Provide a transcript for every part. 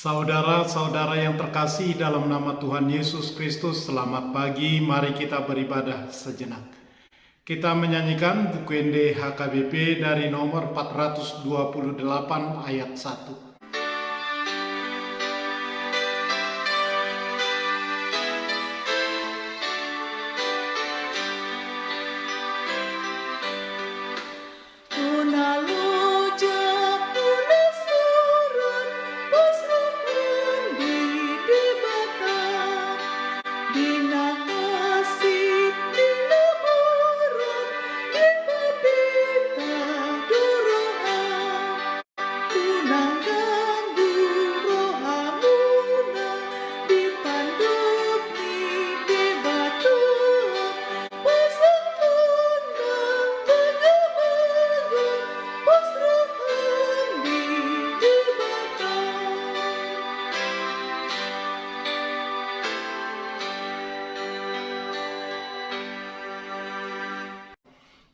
Saudara-saudara yang terkasih dalam nama Tuhan Yesus Kristus, selamat pagi. Mari kita beribadah sejenak. Kita menyanyikan buku ND HKBP dari nomor 428 ayat 1.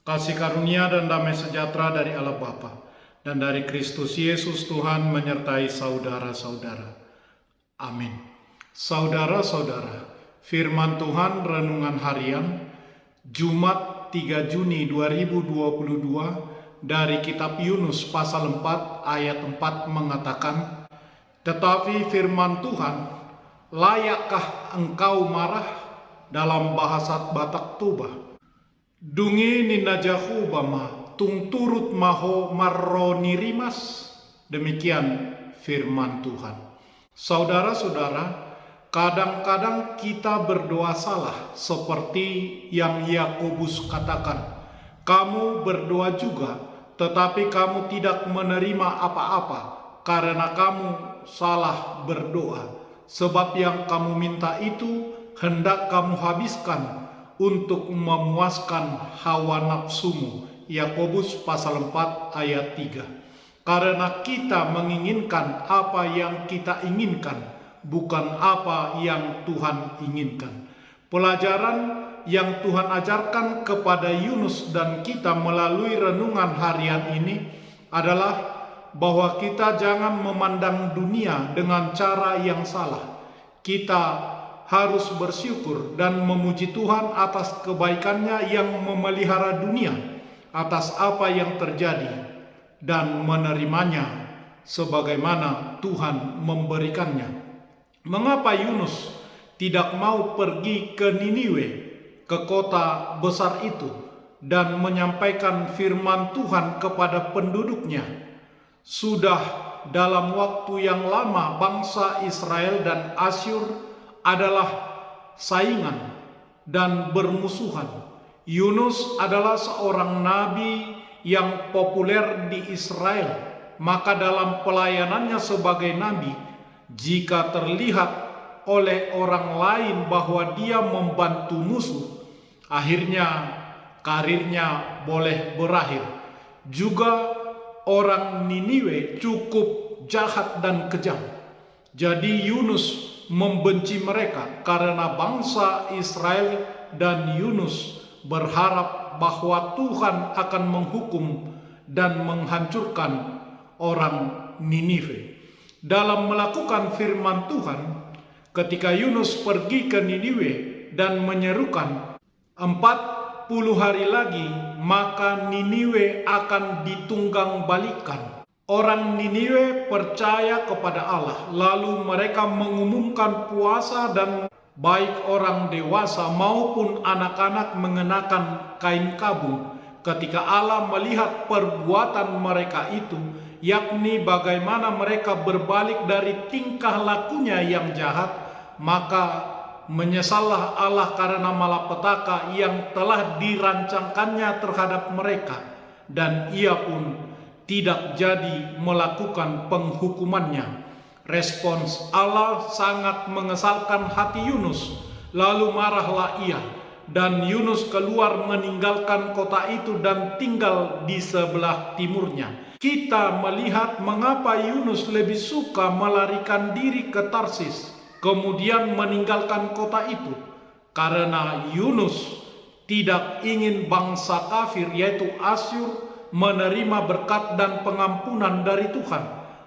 Kasih karunia dan damai sejahtera dari Allah Bapa dan dari Kristus Yesus Tuhan menyertai saudara-saudara. Amin. Saudara-saudara, firman Tuhan renungan harian Jumat 3 Juni 2022 dari kitab Yunus pasal 4 ayat 4 mengatakan, "Tetapi firman Tuhan, layakkah engkau marah?" dalam bahasa Batak Toba. Dungi ninajahu bama tung turut maho marro nirimas. Demikian firman Tuhan. Saudara-saudara, kadang-kadang kita berdoa salah seperti yang Yakobus katakan. Kamu berdoa juga, tetapi kamu tidak menerima apa-apa karena kamu salah berdoa. Sebab yang kamu minta itu hendak kamu habiskan untuk memuaskan hawa nafsumu. Yakobus pasal 4 ayat 3. Karena kita menginginkan apa yang kita inginkan, bukan apa yang Tuhan inginkan. Pelajaran yang Tuhan ajarkan kepada Yunus dan kita melalui renungan harian ini adalah bahwa kita jangan memandang dunia dengan cara yang salah. Kita harus bersyukur dan memuji Tuhan atas kebaikannya yang memelihara dunia, atas apa yang terjadi, dan menerimanya sebagaimana Tuhan memberikannya. Mengapa Yunus tidak mau pergi ke Niniwe, ke kota besar itu, dan menyampaikan firman Tuhan kepada penduduknya? Sudah dalam waktu yang lama bangsa Israel dan Asyur adalah saingan dan bermusuhan. Yunus adalah seorang nabi yang populer di Israel. Maka dalam pelayanannya sebagai nabi, jika terlihat oleh orang lain bahwa dia membantu musuh, akhirnya karirnya boleh berakhir. Juga orang Niniwe cukup jahat dan kejam. Jadi Yunus membenci mereka karena bangsa Israel, dan Yunus berharap bahwa Tuhan akan menghukum dan menghancurkan orang Niniwe. Dalam melakukan firman Tuhan, ketika Yunus pergi ke Niniwe dan menyerukan 40 hari lagi maka Niniwe akan ditunggang balikan. Orang Niniwe percaya kepada Allah, lalu mereka mengumumkan puasa dan baik orang dewasa maupun anak-anak mengenakan kain kabung. Ketika Allah melihat perbuatan mereka itu, yakni bagaimana mereka berbalik dari tingkah lakunya yang jahat, maka menyesallah Allah karena malapetaka yang telah dirancangkannya terhadap mereka, dan ia pun tidak jadi melakukan penghukumannya. Respons Allah sangat mengesalkan hati Yunus. Lalu marahlah ia, dan Yunus keluar meninggalkan kota itu dan tinggal di sebelah timurnya. Kita melihat mengapa Yunus lebih suka melarikan diri ke Tarsis, kemudian meninggalkan kota itu. Karena Yunus tidak ingin bangsa kafir yaitu Asyur menerima berkat dan pengampunan dari Tuhan.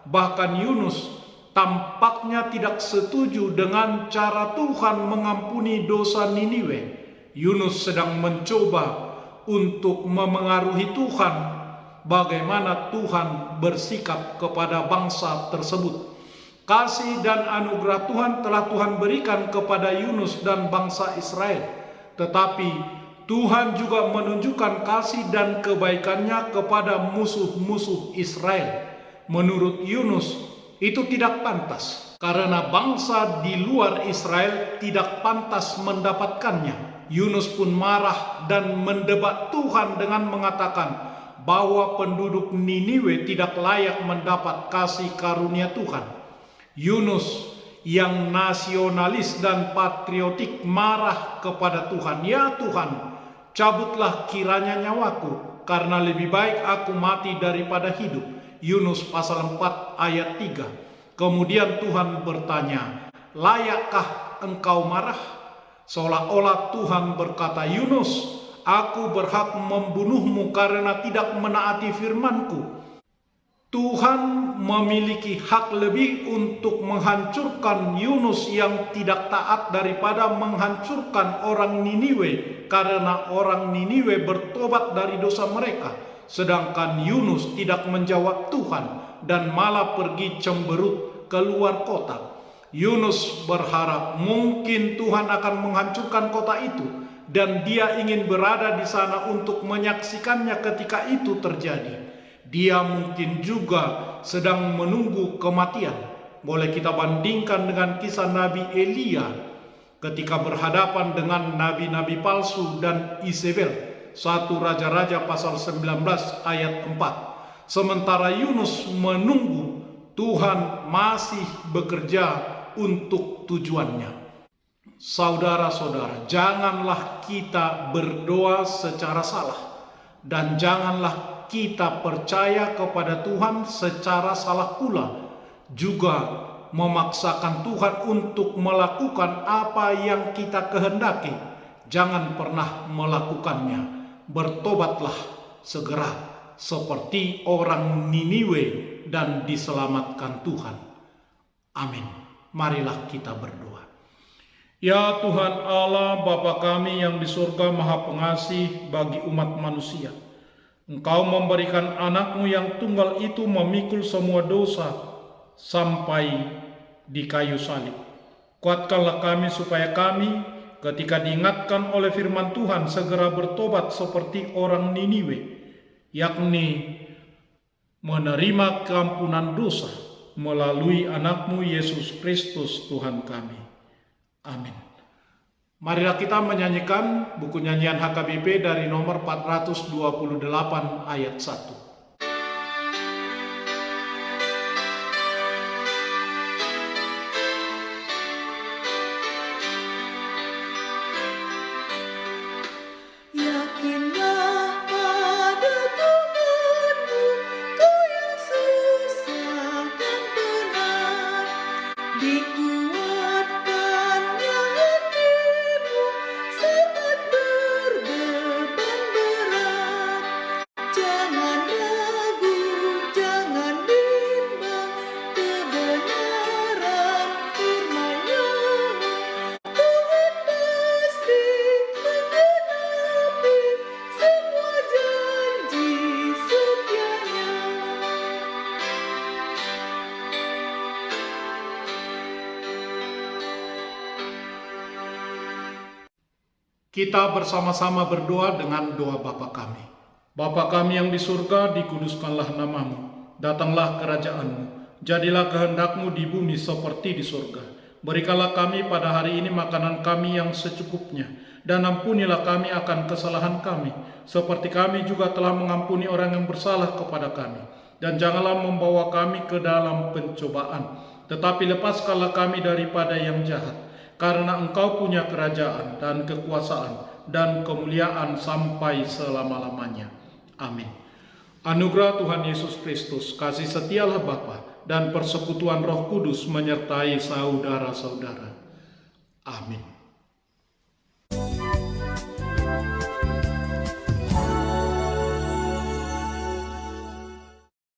Bahkan Yunus tampaknya tidak setuju dengan cara Tuhan mengampuni dosa Niniwe. Yunus sedang mencoba untuk memengaruhi Tuhan, bagaimana Tuhan bersikap kepada bangsa tersebut. Kasih dan anugerah Tuhan telah Tuhan berikan kepada Yunus dan bangsa Israel. Tetapi Tuhan juga menunjukkan kasih dan kebaikannya kepada musuh-musuh Israel. Menurut Yunus, itu tidak pantas, karena bangsa di luar Israel tidak pantas mendapatkannya. Yunus pun marah dan mendebat Tuhan dengan mengatakan bahwa penduduk Niniwe tidak layak mendapat kasih karunia Tuhan. Yunus yang nasionalis dan patriotik marah kepada Tuhan. "Ya Tuhan, cabutlah kiranya nyawaku, karena lebih baik aku mati daripada hidup." Yunus pasal 4 ayat 3. Kemudian Tuhan bertanya, "Layakkah engkau marah?" Seolah-olah Tuhan berkata, "Yunus, aku berhak membunuhmu karena tidak menaati firman-Ku." Tuhan memiliki hak lebih untuk menghancurkan Yunus yang tidak taat daripada menghancurkan orang Niniwe, karena orang Niniwe bertobat dari dosa mereka. Sedangkan Yunus tidak menjawab Tuhan dan malah pergi cemberut keluar kota. Yunus berharap mungkin Tuhan akan menghancurkan kota itu, dan dia ingin berada di sana untuk menyaksikannya ketika itu terjadi. Dia mungkin juga sedang menunggu kematian. Boleh kita bandingkan dengan kisah Nabi Elia ketika berhadapan dengan nabi-nabi palsu dan Isabel. 1 Raja-Raja pasal 19 ayat 4. Sementara Yunus menunggu, Tuhan masih bekerja untuk tujuannya. Saudara-saudara, janganlah kita berdoa secara salah, dan janganlah kita percaya kepada Tuhan secara salah pula, juga memaksakan Tuhan untuk melakukan apa yang kita kehendaki. Jangan pernah melakukannya. Bertobatlah segera seperti orang Niniwe dan diselamatkan Tuhan. Amin. Marilah kita berdoa. Ya Tuhan Allah, Bapa kami yang di surga, Maha Pengasih bagi umat manusia. Engkau memberikan anak-Mu yang tunggal itu memikul semua dosa sampai di kayu salib. Kuatkanlah kami supaya kami ketika diingatkan oleh firman Tuhan segera bertobat seperti orang Niniwe, yakni menerima keampunan dosa melalui anak-Mu Yesus Kristus Tuhan kami. Amin. Marilah kita menyanyikan buku nyanyian HKBP dari nomor 428 ayat 1. Kita bersama-sama berdoa dengan doa Bapa kami. Bapa kami yang di surga, dikuduskanlah nama-Mu. Datanglah kerajaan-Mu. Jadilah kehendak-Mu di bumi seperti di surga. Berikanlah kami pada hari ini makanan kami yang secukupnya. Dan ampunilah kami akan kesalahan kami, seperti kami juga telah mengampuni orang yang bersalah kepada kami. Dan janganlah membawa kami ke dalam pencobaan, tetapi lepaskanlah kami daripada yang jahat. Karena Engkau punya kerajaan dan kekuasaan dan kemuliaan sampai selama-lamanya. Amin. Anugerah Tuhan Yesus Kristus, kasih setialah Bapa, dan persekutuan Roh Kudus menyertai saudara-saudara. Amin.